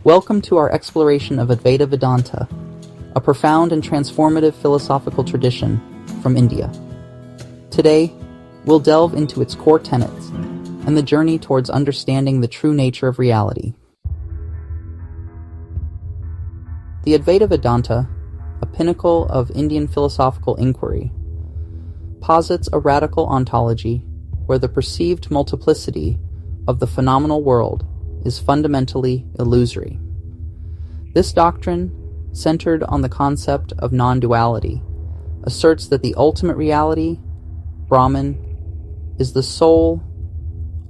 Welcome to our exploration of Advaita Vedanta, a profound and transformative philosophical tradition from India. Today, we'll delve into its core tenets and the journey towards understanding the true nature of reality. The Advaita Vedanta, a pinnacle of Indian philosophical inquiry, posits a radical ontology where the perceived multiplicity of the phenomenal world is fundamentally illusory. This doctrine, centered on the concept of non-duality, asserts that the ultimate reality, Brahman, is the sole,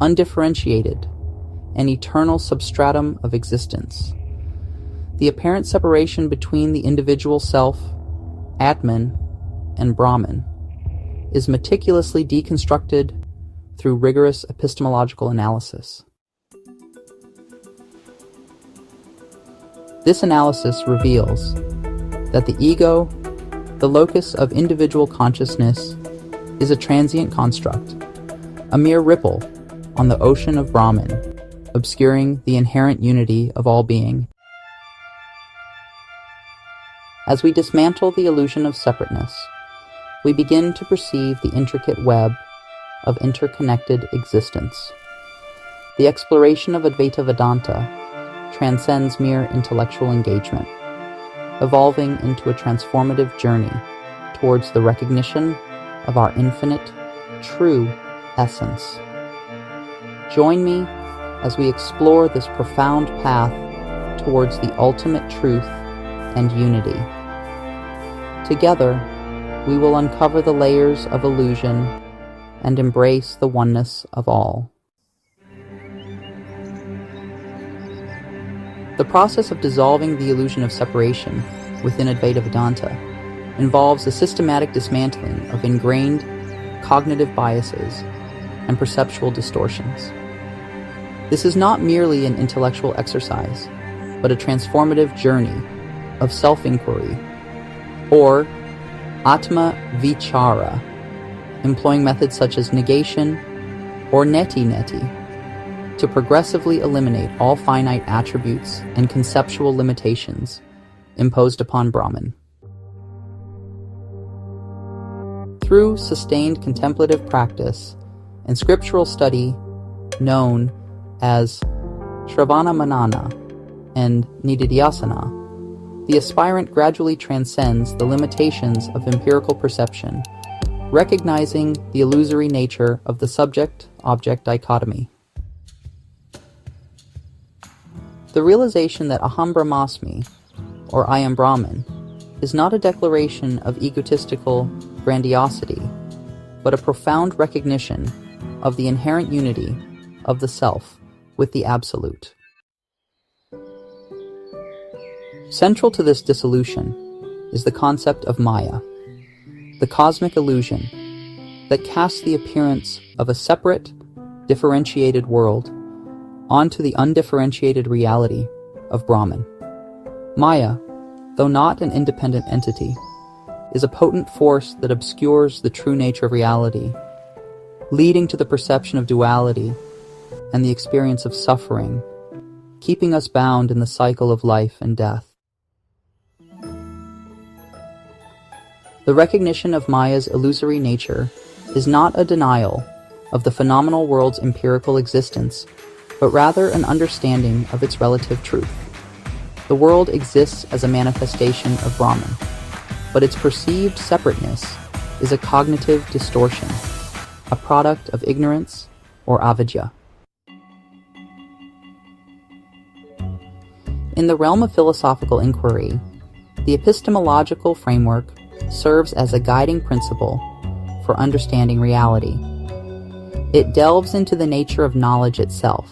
undifferentiated, and eternal substratum of existence. The apparent separation between the individual self, Atman, and Brahman is meticulously deconstructed through rigorous epistemological analysis. This analysis reveals that the ego, the locus of individual consciousness, is a transient construct, a mere ripple on the ocean of Brahman, obscuring the inherent unity of all being. As we dismantle the illusion of separateness, we begin to perceive the intricate web of interconnected existence. The exploration of Advaita Vedanta transcends mere intellectual engagement, evolving into a transformative journey towards the recognition of our infinite, true essence. Join me as we explore this profound path towards the ultimate truth and unity. Together, we will uncover the layers of illusion and embrace the oneness of all. The process of dissolving the illusion of separation within Advaita Vedanta involves a systematic dismantling of ingrained cognitive biases and perceptual distortions. This is not merely an intellectual exercise, but a transformative journey of self-inquiry, or Atma Vichara, employing methods such as negation or neti-neti to progressively eliminate all finite attributes and conceptual limitations imposed upon Brahman. Through sustained contemplative practice and scriptural study known as Shravana Manana and Nididhyasana, the aspirant gradually transcends the limitations of empirical perception, recognizing the illusory nature of the subject-object dichotomy. The realization that Aham Brahmasmi, or I am Brahman, is not a declaration of egotistical grandiosity, but a profound recognition of the inherent unity of the self with the Absolute. Central to this dissolution is the concept of Maya, the cosmic illusion that casts the appearance of a separate, differentiated world onto the undifferentiated reality of Brahman. Maya, though not an independent entity, is a potent force that obscures the true nature of reality, leading to the perception of duality and the experience of suffering, keeping us bound in the cycle of life and death. The recognition of Maya's illusory nature is not a denial of the phenomenal world's empirical existence, but rather an understanding of its relative truth. The world exists as a manifestation of Brahman, but its perceived separateness is a cognitive distortion, a product of ignorance or avidya. In the realm of philosophical inquiry, the epistemological framework serves as a guiding principle for understanding reality. It delves into the nature of knowledge itself,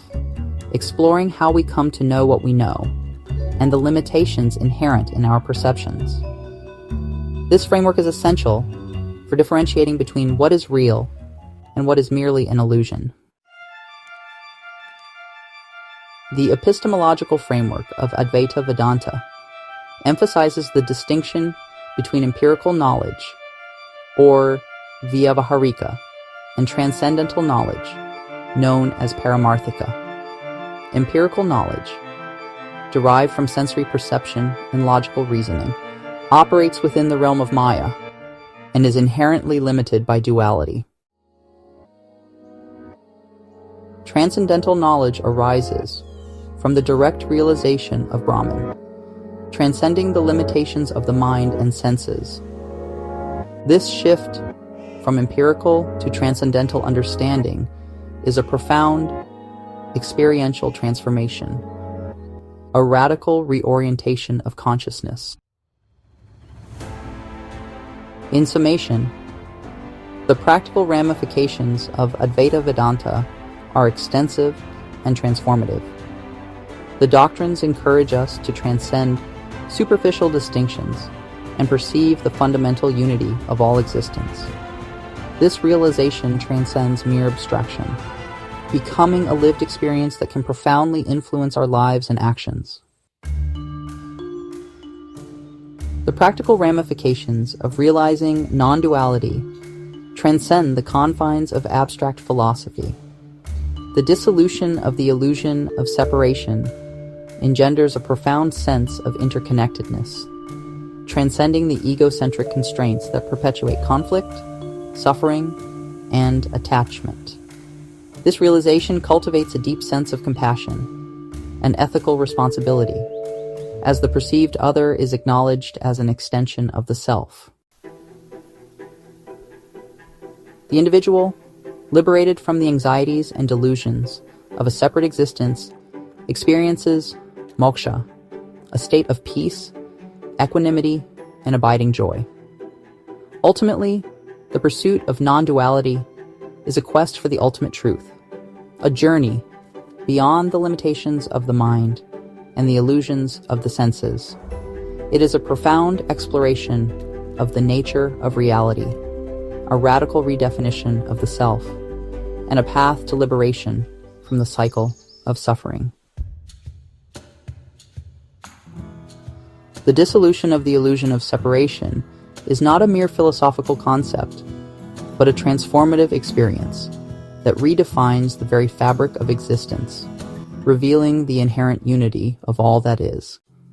exploring how we come to know what we know, and the limitations inherent in our perceptions. This framework is essential for differentiating between what is real and what is merely an illusion. The epistemological framework of Advaita Vedanta emphasizes the distinction between empirical knowledge, or vyavaharika, and transcendental knowledge, known as paramarthika. Empirical knowledge, derived from sensory perception and logical reasoning, operates within the realm of Maya and is inherently limited by duality. Transcendental knowledge arises from the direct realization of Brahman, transcending the limitations of the mind and senses. This shift from empirical to transcendental understanding is a profound experiential transformation, a radical reorientation of consciousness. In summation, the practical ramifications of Advaita Vedanta are extensive and transformative. The doctrines encourage us to transcend superficial distinctions and perceive the fundamental unity of all existence. This realization transcends mere abstraction, becoming a lived experience that can profoundly influence our lives and actions. The practical ramifications of realizing non-duality transcend the confines of abstract philosophy. The dissolution of the illusion of separation engenders a profound sense of interconnectedness, transcending the egocentric constraints that perpetuate conflict, suffering, and attachment. This realization cultivates a deep sense of compassion and ethical responsibility, as the perceived other is acknowledged as an extension of the self. The individual, liberated from the anxieties and delusions of a separate existence, experiences moksha, a state of peace, equanimity, and abiding joy. Ultimately, the pursuit of non-duality is a quest for the ultimate truth, a journey beyond the limitations of the mind and the illusions of the senses. It is a profound exploration of the nature of reality, a radical redefinition of the self, and a path to liberation from the cycle of suffering. The dissolution of the illusion of separation is not a mere philosophical concept, but a transformative experience that redefines the very fabric of existence, revealing the inherent unity of all that is.